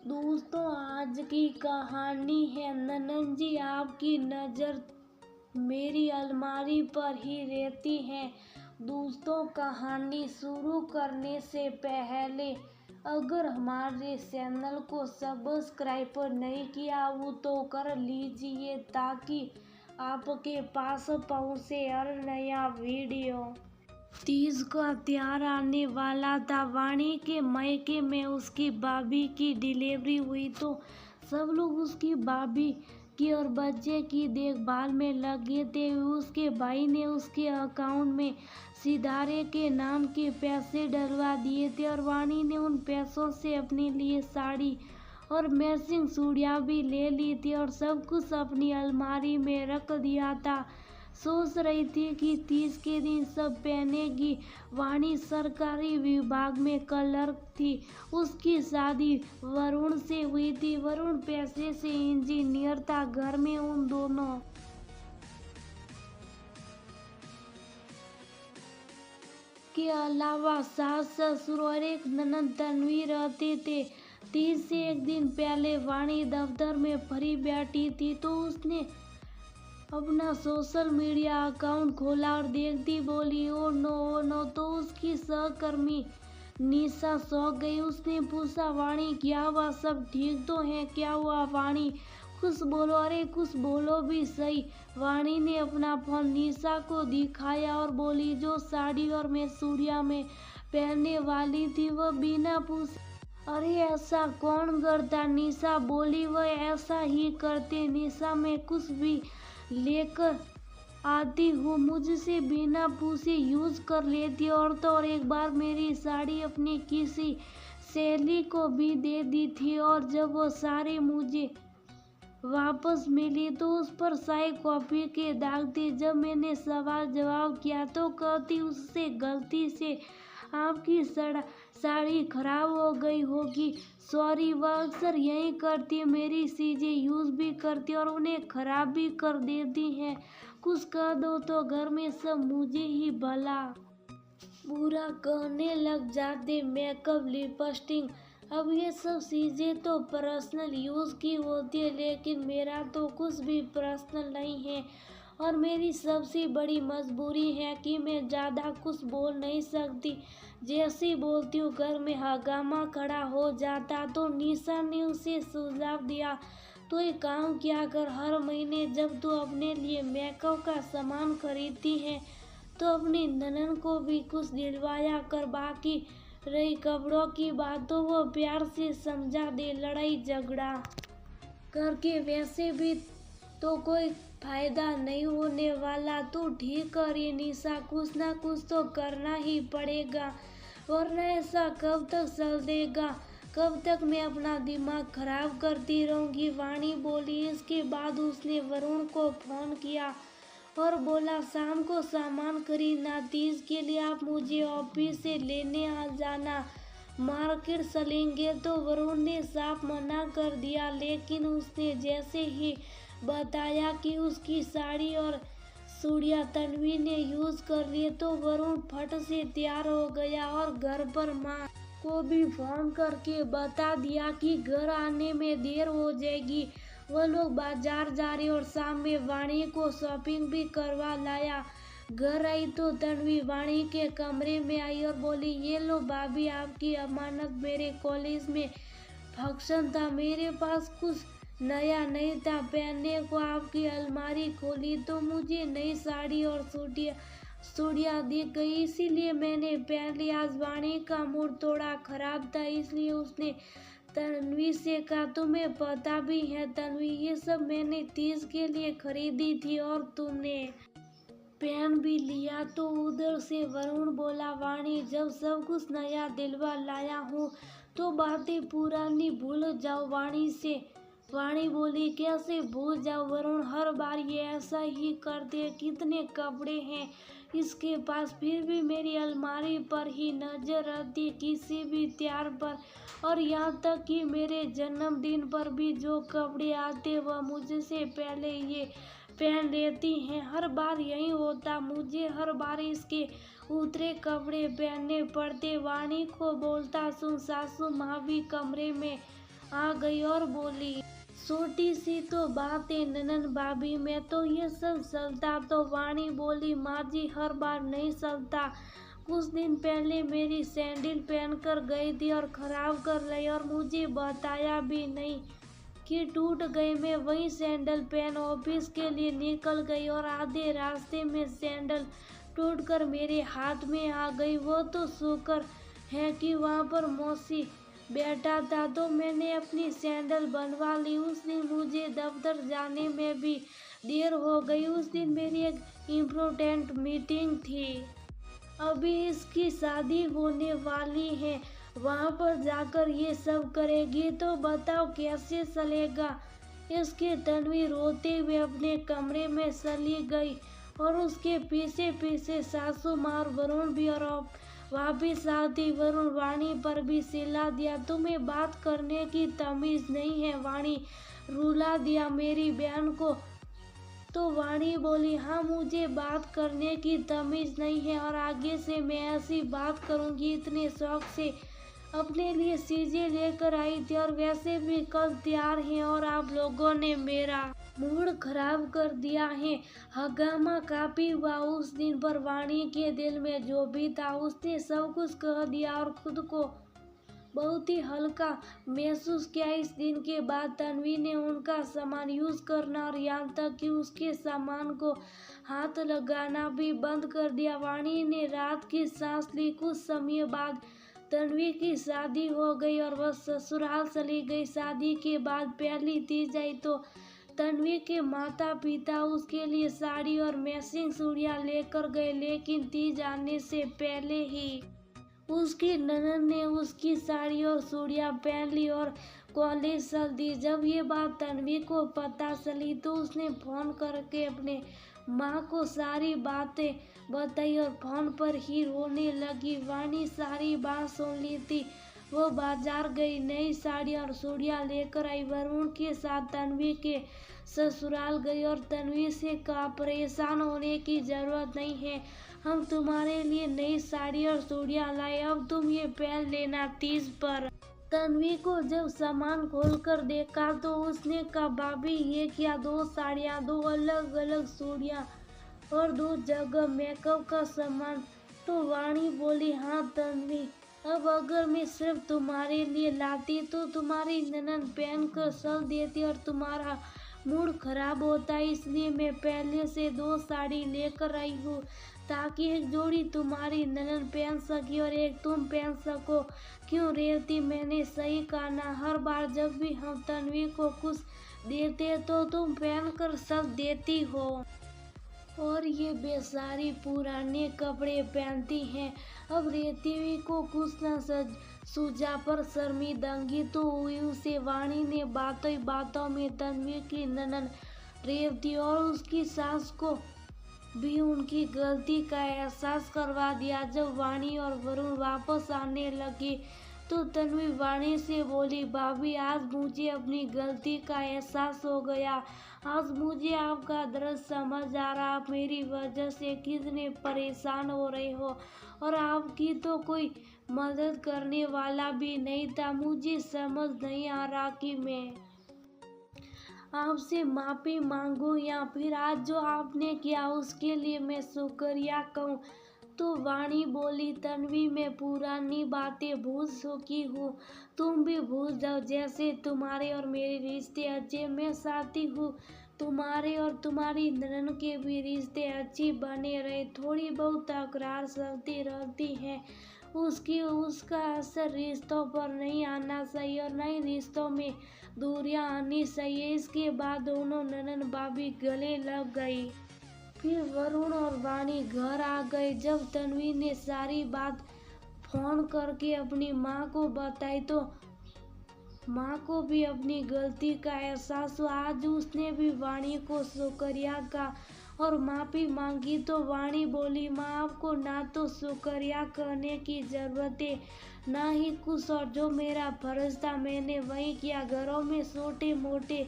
दोस्तों, आज की कहानी है ननन जी आपकी नज़र मेरी अलमारी पर ही रहती है। दोस्तों, कहानी शुरू करने से पहले अगर हमारे चैनल को सब्सक्राइब नहीं किया हो तो कर लीजिए ताकि आपके पास पहुंचे हर नया वीडियो। तीज का त्योहार आने वाला था। वाणी के मायके में उसकी भाभी की डिलीवरी हुई तो सब लोग उसकी भाभी की और बच्चे की देखभाल में लगे थे। उसके भाई ने उसके अकाउंट में सितारे के नाम के पैसे डलवा दिए थे और वाणी ने उन पैसों से अपने लिए साड़ी और मैचिंग चूड़ियाँ भी ले ली थी और सब कुछ अपनी अलमारी में रख दिया था। सोच रही थी कि तीज के दिन सब पहनेगी। वाणी सरकारी विभाग में क्लर्क थी। उसकी शादी वरुण से हुई थी। वरुण पेशे से इंजीनियर था। घर में उन दोनों के अलावा सास ससुर और एक ननद तन्वी रहते थे। तीज से एक दिन पहले वाणी दफ्तर में फ्री बैठी थी तो उसने अपना सोशल मीडिया अकाउंट खोला और देखती बोली ओ नो तो उसकी सहकर्मी निशा चौंक गई। उसने पूछा वाणी क्या हुआ, सब ठीक तो है? क्या हुआ वाणी, कुछ बोलो। अरे कुछ बोलो भी सही। वाणी ने अपना फोन निशा को दिखाया और बोली जो साड़ी और मैं चूड़ियाँ में पहनने वाली थी वह बिना पूछे। अरे ऐसा कौन करता? निशा बोली वह ऐसा ही करते। निशा मैं कुछ भी लेकर आती हूँ, मुझसे बिना पूछे यूज कर लेती और तो और एक बार मेरी साड़ी अपनी किसी सहेली को भी दे दी थी और जब वो साड़ी मुझे वापस मिली तो उस पर शाही कॉफी के दाग थे। जब मैंने सवाल जवाब किया तो कहती उससे गलती से आपकी साड़ी खराब हो गई होगी। सॉरी, वह अक्सर यही करती, मेरी चीजें यूज भी करती और उन्हें खराब भी कर देती हैं। कुछ कह दो तो घर में सब मुझे ही भला बुरा कहने लग जाते। मेकअप, लिपस्टिक, अब ये सब चीजें तो पर्सनल यूज की होती है लेकिन मेरा तो कुछ भी पर्सनल नहीं है और मेरी सबसे बड़ी मजबूरी है कि मैं ज़्यादा कुछ बोल नहीं सकती। जैसे ही बोलती हूँ घर में हंगामा खड़ा हो जाता। तो निशा ने उसे सुझाव दिया तो एक काम किया कर, हर महीने जब तू अपने लिए मेकअप का सामान खरीदती है तो अपनी ननन को भी कुछ दिलवाया कर। बाकी रही कपड़ों की बात तो वो प्यार से समझा दे। लड़ाई झगड़ा करके वैसे भी तो कोई फायदा नहीं होने वाला। तू ठीक कर ये निशा, कुछ ना कुछ तो करना ही पड़ेगा वरना ऐसा कब तक चल देगा? कब तक मैं अपना दिमाग खराब करती रहूंगी? वाणी बोली। इसके बाद उसने वरुण को फोन किया और बोला शाम को सामान खरीदना, तीज के लिए आप मुझे ऑफिस से लेने आ जाना, मार्केट चलेंगे। तो वरुण ने साफ मना कर दिया लेकिन उसने जैसे ही बताया कि उसकी साड़ी और चूड़ियाँ तन्वी ने यूज कर लिए तो वरुण फट से तैयार हो गया और घर पर माँ को भी फोन करके बता दिया कि घर आने में देर हो जाएगी। वह लोग बाजार जा रहे और शाम में वाणी को शॉपिंग भी करवा लाया। घर आई तो तन्वी वाणी के कमरे में आई और बोली ये लो भाभी आपकी अमानत, मेरे कॉलेज में फंक्शन था, मेरे पास कुछ नया नहीं था पहनने को। आपकी अलमारी खोली तो मुझे नई साड़ी और चूड़ियाँ दी गई, इसीलिए मैंने पहन लिया। आज वाणी का मूड थोड़ा खराब था इसलिए उसने तन्वी से कहा तुम्हें पता भी है तन्वी, ये सब मैंने तीज के लिए खरीदी थी और तुमने पहन भी लिया। तो उधर से वरुण बोला वाणी जब सब कुछ नया दिलवा लाया हूँ तो बातें पुरानी भूल जाओ वाणी से। वाणी बोली कैसे भूल जाओ वरुण, हर बार ये ऐसा ही करते, कितने कपड़े हैं इसके पास फिर भी मेरी अलमारी पर ही नजर रहती किसी भी त्योहार पर, और यहाँ तक कि मेरे जन्मदिन पर भी जो कपड़े आते वह मुझसे पहले ये पहन लेती हैं। हर बार यही होता, मुझे हर बार इसके उतरे कपड़े पहनने पड़ते। वाणी को बोलता सुन सासू माँ भी कमरे में आ गई और बोली, छोटी सी तो बात है ननन भाभी, में तो ये सब चलता। तो वाणी बोली, माँ जी हर बार नहीं चलता। कुछ दिन पहले मेरी सैंडल पहनकर गई थी और खराब कर ली और मुझे बताया भी नहीं कि टूट गई। मैं वही सैंडल पहन ऑफिस के लिए निकल गई और आधे रास्ते में सैंडल टूटकर मेरे हाथ में आ गई। वो तो शुक्र है कि वहाँ पर मौसी बैठा था तो मैंने अपनी सैंडल बनवा ली। उस दिन मुझे दफ्तर जाने में भी देर हो गई। उस दिन मेरी एक इम्पोर्टेंट मीटिंग थी। अभी इसकी शादी होने वाली है, वहाँ पर जाकर ये सब करेगी तो बताओ कैसे चलेगा। इसके तन्वी रोते हुए अपने कमरे में चली गई और उसके पीछे पीछे सासू माँ और वरुण भी। और वापिस आती वरुण वाणी पर भी चिल्ला दिया, तुम्हें बात करने की तमीज नहीं है। वाणी रुला दिया मेरी बहन को। तो वाणी बोली, हाँ मुझे बात करने की तमीज नहीं है और आगे से मैं ऐसी बात करूंगी। इतने शौक से अपने लिए चीजें लेकर आई थी और वैसे भी कल तैयार हैं और आप लोगों ने मेरा मूड खराब कर दिया है। हंगामा काफी हुआ उस दिन पर। वाणी के दिल में जो भी था उसने सब कुछ कह दिया और खुद को बहुत ही हल्का महसूस किया। इस दिन के बाद तन्वी ने उनका सामान यूज करना और यहाँ तक कि उसके सामान को हाथ लगाना भी बंद कर दिया। वाणी ने रात की सांस ली। कुछ समय बाद तन्वी की शादी हो गई और वह ससुराल चली गई। शादी के बाद पहली तीज आई तो तन्वी के माता पिता उसके लिए साड़ी और मैचिंग चूड़ियाँ लेकर गए, लेकिन तीज आने से पहले ही उसकी ननद ने उसकी साड़ी और चूड़ियाँ पहन ली और कॉलेज चल दी। जब ये बात तन्वी को पता चली तो उसने फोन करके अपने माँ को सारी बातें बताई और फोन पर ही रोने लगी। वाणी सारी बात सुन ली थी। वो बाजार गई, नई साड़ी और चूड़ियाँ लेकर आई। वरुण के साथ तन्वी के ससुराल गई और तन्वी से कहा, परेशान होने की जरूरत नहीं है, हम तुम्हारे लिए नई साड़ी और चूड़ियाँ लाए, अब तुम ये पहन लेना तीज पर। तन्वी को जब सामान खोलकर देखा तो उसने कहा, भाभी ये क्या, दो साड़ियाँ, दो अलग अलग चूड़ियाँ और दो जगह मेकअप का सामान। तो वाणी बोली, हाँ तन्वी, अब अगर मैं सिर्फ तुम्हारे लिए लाती तो तुम्हारी ननद पहन कर चल देती और तुम्हारा मूड खराब होता, इसलिए मैं पहले से दो साड़ी लेकर आई हूँ ताकि एक जोड़ी तुम्हारी ननद पहन सके और एक तुम पहन सको। क्यों रेवती, मैंने सही कहा ना, हर बार जब भी हम तन्वी को कुछ देते तो तुम पहन कर सब देती हो और ये बेचारी पुराने कपड़े पहनती हैं। अब रेवती को कुछ न सूझा पर शर्मिंदगी तो हुई उसे। वाणी ने बातों बातों में तन्वी की ननद रेवती और उसकी सास को भी उनकी गलती का एहसास करवा दिया। जब वाणी और वरुण वापस आने लगे तो तन्वी वाणी से बोली, भाभी आज मुझे अपनी गलती का एहसास हो गया। आज मुझे आपका दर्द समझ आ रहा, आप मेरी वजह से कितने परेशान हो रहे हो और आपकी तो कोई मदद करने वाला भी नहीं था। मुझे समझ नहीं आ रहा कि मैं आपसे माफ़ी मांगूं या फिर आज जो आपने किया उसके लिए मैं शुक्रिया कहूँ। तो वाणी बोली, तन्वी मैं पुरानी बातें भूल चुकी हूँ, तुम भी भूल जाओ। जैसे तुम्हारे और मेरे रिश्ते अच्छे, मैं चाहती हूँ तुम्हारे और तुम्हारी ननद के भी रिश्ते अच्छी बने रहे। थोड़ी बहुत तकरार चलती रहती है, उसका असर रिश्तों पर नहीं आना चाहिए और नए रिश्तों में दूरियां आनी चाहिए। इसके बाद दोनों ननद भाभी गले लग गई। फिर वरुण और वाणी घर आ गए। जब तन्वी ने सारी बात फोन करके अपनी माँ को बताई तो माँ को भी अपनी गलती का एहसास हुआ। आज उसने भी वाणी को शुक्रिया कहा और माफ़ी मांगी। तो वाणी बोली, माँ आपको ना तो शुक्रिया कहने की जरूरत है ना ही कुछ, और जो मेरा फर्ज था मैंने वही किया। घरों में छोटे मोटे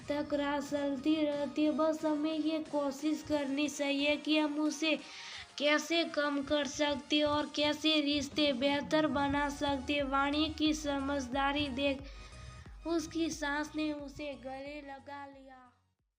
तकरार चलती रहती है, बस हमें ये कोशिश करनी चाहिए कि हम उसे कैसे कम कर सकते और कैसे रिश्ते बेहतर बना सकते। वाणी की समझदारी देख उसकी सास ने उसे गले लगा लिया।